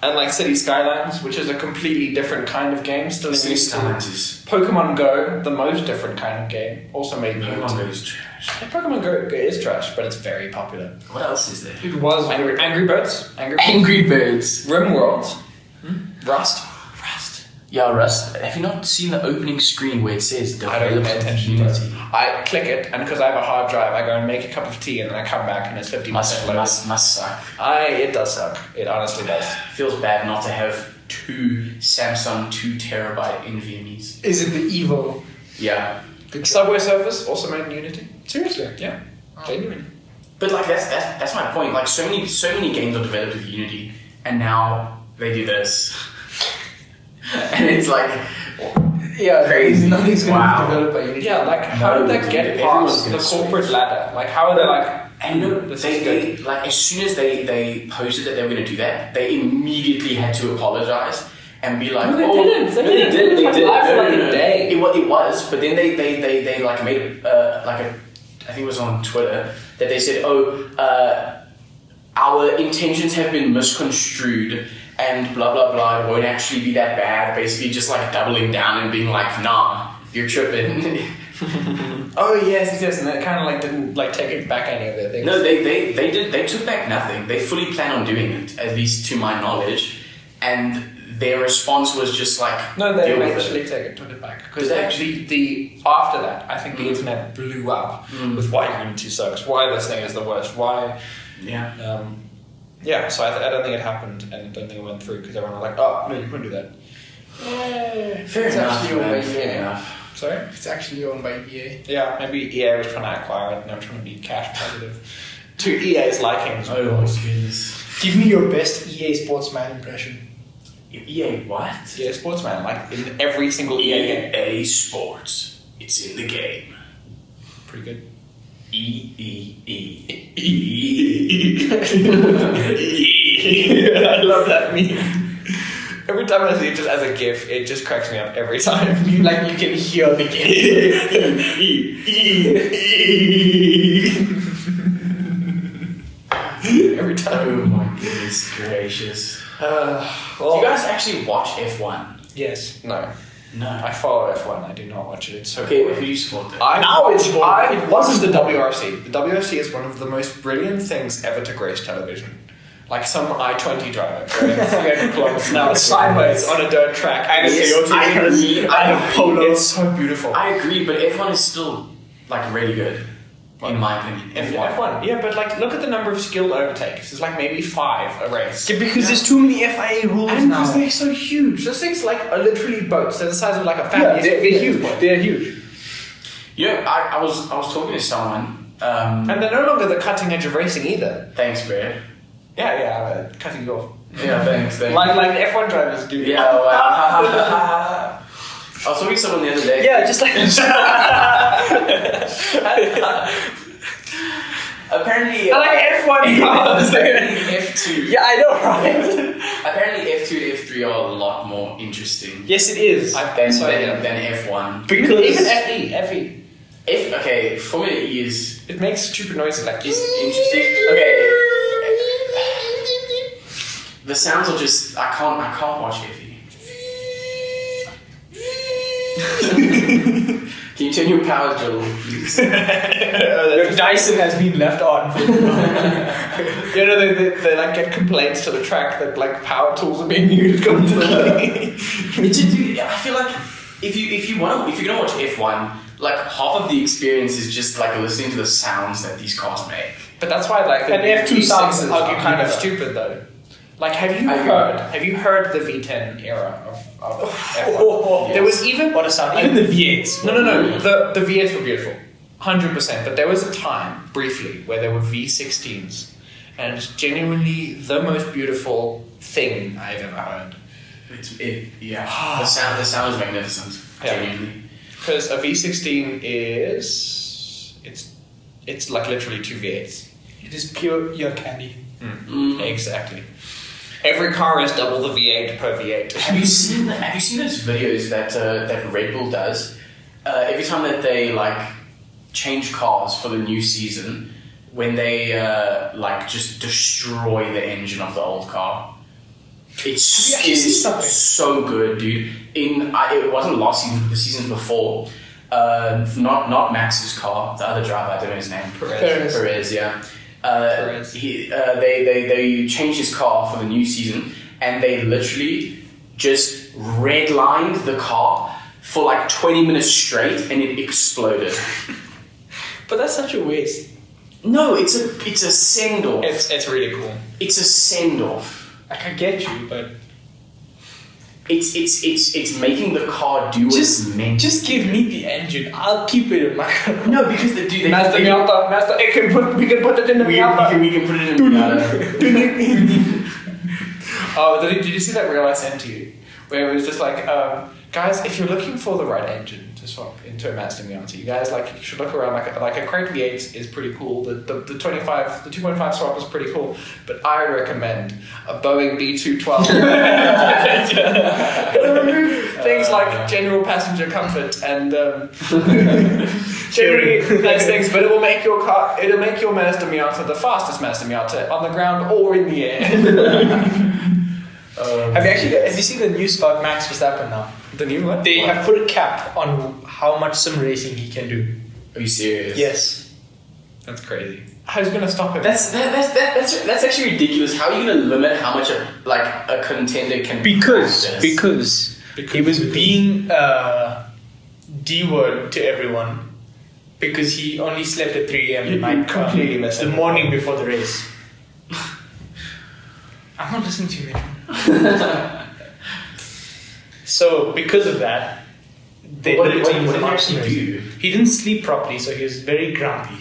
And like City Skylines, which is a completely different kind of game, still in City Unity. Skylines is Pokemon Go, the most different kind of game, also made in Unity. Pokemon Go is trash. Yeah, Pokemon Go is trash, but it's very popular. What else is there? It was Angry Birds, Angry Birds. RimWorld, Rust. Yeah, Rust. Have you not seen the opening screen where it says I don't developed pay with attention to Unity? it. I click it, and because I have a hard drive, I go and make a cup of tea, and then I come back, and it's 50% loaded. Must suck. It does suck. It honestly does. Feels bad not to have 2 Samsung 2 terabyte NVMe's. Is it the evil? Yeah. Subway Surfers, also made in Unity. Seriously? Yeah. Genuinely. But like that's my point. Like so many games are developed with Unity, and now they do this, and it's like Yeah, Crazy. Nothing's going Wow. to be developed by Unity. Yeah, like how did that get Everyone's past gonna the switch. corporate ladder? Like how are they like, and no, this they, is good? they like as soon as they posted that they were going to do that, they immediately had to apologize and be like, No, they oh, didn't. They no, didn't. They It was did. live for No, like no, a no. day. It was, but then they like made like a, I think it was on Twitter that they said, our intentions have been misconstrued and blah blah blah. It won't actually be that bad. Basically, just like doubling down and being like, nah, you're tripping. Oh yes, and they kind of like didn't like take it back any of their things. No, they did. They took back nothing. They fully plan on doing it, at least to my knowledge. And their response was just like, No, they deal with eventually it. took it back because Did they? actually after that, I think the internet blew up with why Unity sucks, why this thing is the worst, why. Yeah. Yeah, so I don't think it happened, and I don't think it went through because everyone was like, "Oh no, you couldn't do that." Fair It's enough. actually Man, way fair fair. enough. Sorry. It's actually owned by EA. Yeah, maybe EA was trying to acquire it, and they were trying to be cash positive to EA's likings. Of Oh my course. goodness. Give me your best EA Sportsman impression. EA what? EA Sportsman, like in every single EA game, EA Sports. It's in the game. pretty good. I love that meme. Every time I see it just as a GIF, it just cracks me up every time. You can hear the Every Oh time. my goodness gracious. Do Well, you guys actually watch F1? Yes. no, No. I follow F1. I do not watch it. It's so Okay, boring. who do you support then? Now it's boring. I It wasn't wasn't the WRC. The WRC is one of the most brilliant things ever to grace television. Like some I-20 driver going 300 kilometers an hour sideways on a dirt track and a Yes, CO2 I agree. I agree. It's so beautiful. I agree, but F1 is still like really good, in my opinion. F1, yeah, but like look at the number of skilled overtakes. It's like maybe 5 a race. Yeah, because there's too many FIA rules And now. because they're so huge. Those things like are literally boats. They're the size of like a Yeah, family. they're huge. They're huge. Yeah, I was talking to someone. And they're no longer the cutting edge of racing either. Thanks, Brad. Yeah, cutting you off. Yeah, thanks. Like F1 drivers do. Yeah, well, I was talking to someone the other day. Yeah, just like Apparently, I like F1 cars. apparently F2. Yeah, I know, right? Apparently, F2 and F3 are a lot more interesting Yes, it is. than F1. Because Even FE. Okay, Formula E is It makes stupid noises like interesting. Okay, the sounds are just I can't watch FE. Can you turn your power drill, please? Your Dyson has been left on. You know, they like get complaints to the track that like power tools are being used constantly. I feel like if you're gonna watch F1, like half of the experience is just like listening to the sounds that these cars make. But that's why like the And F2 sounds V6s ugly are kind of together. stupid though. Like have you heard the V10 era of F1? Oh, There was even What a sound. Even the V8s. No. The V8s were beautiful, 100%. But there was a time, briefly, where there were V16s, and it's genuinely the most beautiful thing I've ever heard. The sound is magnificent. Yeah. Genuinely. Because a V16 is it's like literally two V8s. It is pure ear candy. Exactly. Every car is double the V8 per V8. Have you seen those videos that Red Bull does? Every time that they like change cars for the new season, when they like just destroy the engine of the old car. It's so good, dude. It wasn't last season, the season before. Not Max's car, the other driver, I don't know his name. Perez, yeah. Perez. They changed his car for the new season, and they literally just redlined the car for like 20 minutes straight, and it exploded. But that's such a waste. No, it's a send off. It's really cool. It's a send off. Like, I get you, but It's making the car do what it's meant. just give me the engine. I'll keep it in my car. No, because they do. Mazda Miata. We can put it in the Miata. We can put it in the Miata. Oh, did you see that reel I sent to you? Where it was just like, guys, if you're looking for the right engine to swap into a Mazda Miata, you guys you should look around. Like a Crate V8 is pretty cool. The 2.5 swap is pretty cool. But I recommend a Boeing B212. It'll remove things like general passenger comfort and generally nice things, but it'll make your Mazda Miata the fastest Mazda Miata on the ground or in the air. Have you seen the news about Max Verstappen now? The new one? They have put a cap on how much sim racing he can do. Are you serious? Yes. That's crazy. How's he gonna stop him? That's actually ridiculous. How are you gonna limit how much a contender can practice? Because he was being D-word to everyone because he only slept at 3 a.m. at night, completely messed the up. morning before the race. I'm not listening to you, man. So because of that, they What limited him did to he much actually racing. do? He didn't sleep properly, so he was very grumpy.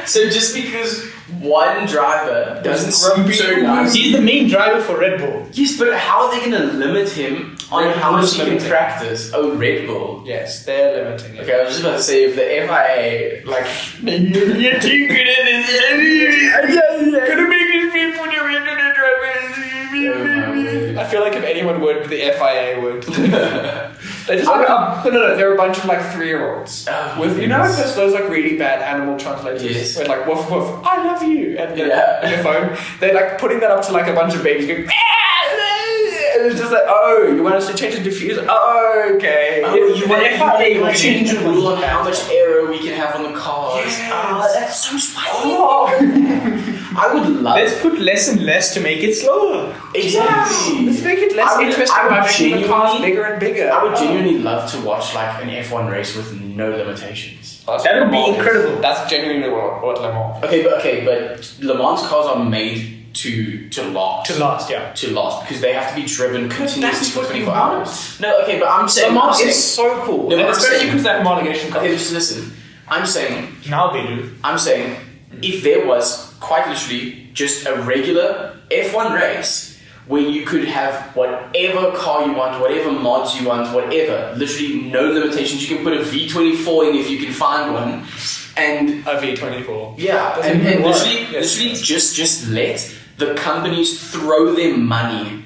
So just because one driver doesn't sleep so nice. He's the main driver for Red Bull. Yes, but how are they going to limit him on Red how Bull much is he can limiting. practice? Oh, Red Bull. Yes, they're limiting it. Okay, I was just about to say, if the FIA, like... You're too good at this. Gonna make his people do it. I feel like if anyone would, the FIA would. They just no, they're a bunch of like 3-year-olds with those like really bad animal translators with like woof woof, I love you, and in your phone. They're like putting that up to like a bunch of babies going. And it's just like, oh, you want us to change the diffuser? Oh, okay. Oh, you want FIA to change the rule on how much aero we can have on the cars. Yes. That's so spicy. I would love Let's put less and less to make it slower. Exactly. Let's make it less interesting by making the cars bigger and bigger. I would genuinely love to watch like an F1 race with no limitations. That would be incredible. That's genuinely what Le Mans. Okay, but Le Mans cars are made to last. To last, yeah. To last, because they have to be driven continuously that's for what 24 you want. hours. No, okay, but I'm saying... Le Mans is so cool. No, And but I'm especially saying- because that homologation Okay, just listen. I'm saying Now they do. if there was quite literally just a regular F1 race where you could have whatever car you want, whatever mods you want, whatever. Literally no limitations. You can put a V24 in if you can find one. And A V24. yeah, Does it and even work? literally, Yes, literally yes. just let the companies throw their money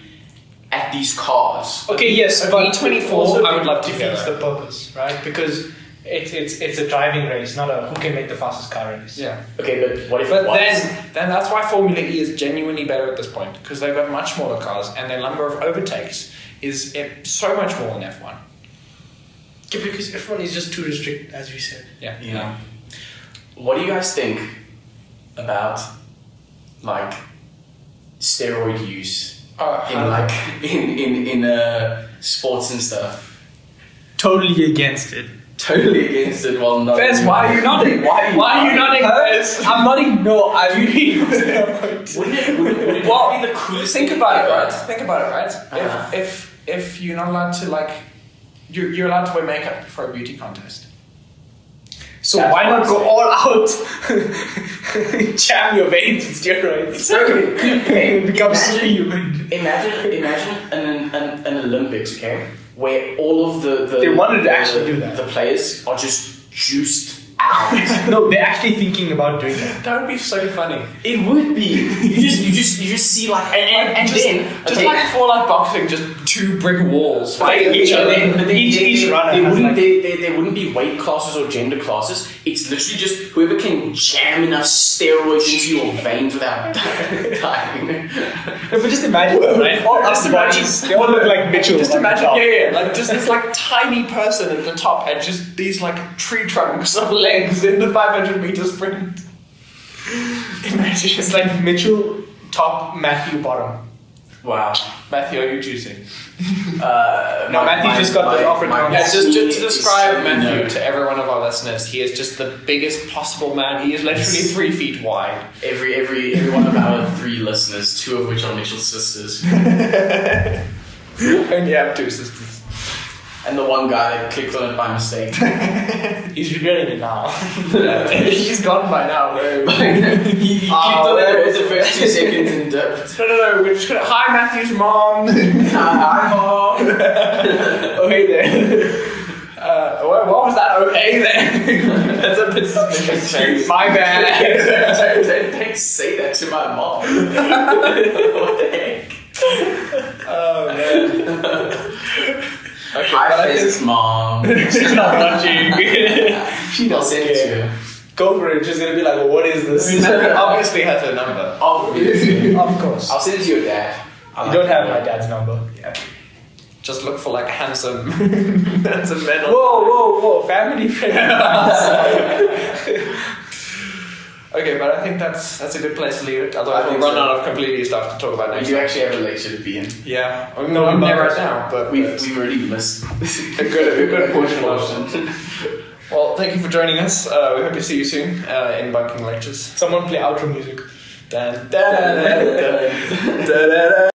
at these cars. Okay, yes, A but V24, also I would love to hear defeats that. the purpose, right? Because it's a driving race, not a who can make the fastest car race. Yeah. Okay, but what if But it was? then that's why Formula E is genuinely better at this point, because they've got much smaller cars and their number of overtakes is so much more than F1. Yeah, because F1 is just too restricted, as we said. Yeah. Yeah. What do you guys think about like steroid use in like in sports and stuff? Totally against it. Totally against it. Well, not. Fez, why are you nodding? Why are you nodding, Fez? I'm nodding. No, I really. Wouldn't it Well, be the coolest? Think thing about it, ever? right? Think about it, right? Uh-huh. If you're not allowed to like, you're allowed to wear makeup for a beauty contest. So That's why not what go I'm all out? Jam your veins with steroids. Exactly. Hey, become superhuman. Imagine an Olympics, okay, where all of the They wanted to actually do that. The players are just juiced out. No, they're actually thinking about doing that. That would be so funny. It would be. You just see like and just, then just okay. like Fallout boxing, just two brick walls fighting Each each other. other. Each runner There has wouldn't, like- there wouldn't be weight classes or gender classes. It's literally just whoever can jam enough steroids into your veins without dying. No, but just imagine, right? All Just our imagine- bodies, they all look like Mitchell. Just on the imagine, top. yeah, like just this like tiny person at the top and just these like tree trunks of legs in the 500-meter sprint. Imagine It's like Mitchell top, Matthew bottom. Wow. Matthew, are you juicing? No, Matthew just got the offer down. Yeah, just to is describe so Matthew nerd. to every one of our listeners, he is just the biggest possible man. He is literally 3 feet wide. Every one of our 3 listeners, 2 of which are Mitchell's sisters, And you have 2 sisters. and the one guy that clicked on it by mistake. He's regretting it now. He's gone by now. No, He clicked on it for the first 2 seconds and dipped. no. We're just gonna. Hi, Matthew's mom. Hi, Mom. Oh, hey there. What was that? Okay, then. That's a bit suspicious. My bad. Don't say that to my mom. What the heck? Oh man. Okay, Hi, but I Fez's mom. She's not watching. She does send it to you. Go for it. She's gonna be like, well, what is this? Matthew obviously has her number. Obviously. Of course. I'll send it to your dad. You don't have my dad's number. Yeah. Just look for like handsome men. Whoa, family friend. Okay, but I think that's a good place to leave it. Otherwise, I we'll think run so. out of completely stuff to talk about We next do time. actually have a lecture to be in. Yeah, I mean, no, I'm there right now, but We've already missed a good portion of it. Well, thank you for joining us. We hope to see you soon in Bunking Lectures. Someone play outro music. Dun, dun, dun, dun, dun, dun, dun.